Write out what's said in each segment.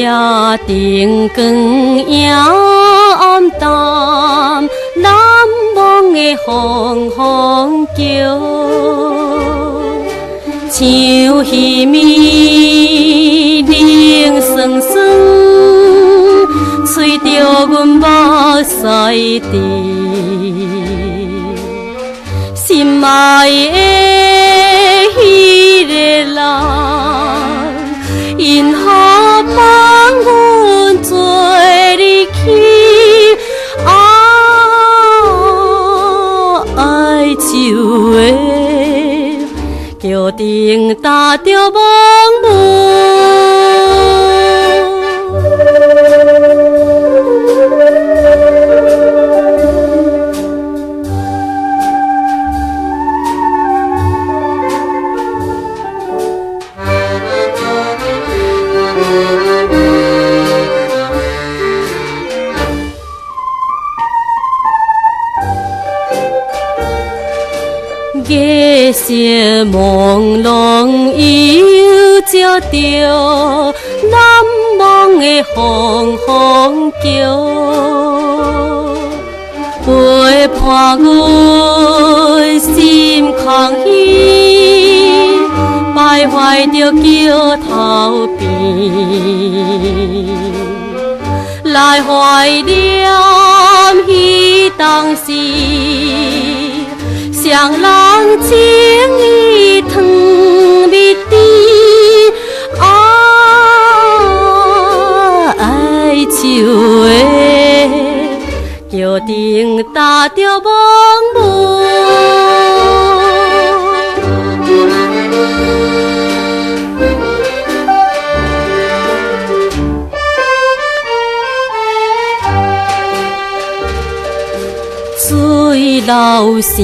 夜灯光影暗淡，难忘的风风叫，像鱼面冷酸酸，吹着阮目屎滴，心爱的迄个人，因何放阮做你去？爱树的桥顶搭着梦雾。夜色朦胧，又照着难忘的风风叫，陪伴阮心空虚，徘徊着桥头边，来怀念彼当时。双人情意糖蜜甜，爱树的桥顶搭着梦雾。水流声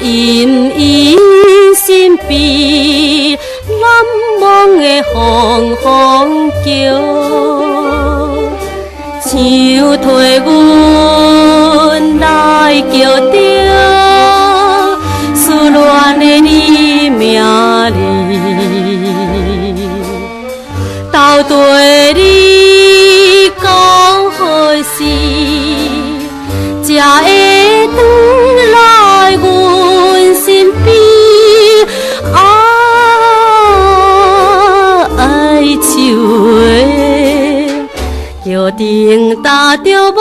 隐隐心悲，难忘的风风叫，像替阮来叫着思恋的你名字，到底你讲何时才会回来阮身边？爱树的桥顶搭着梦。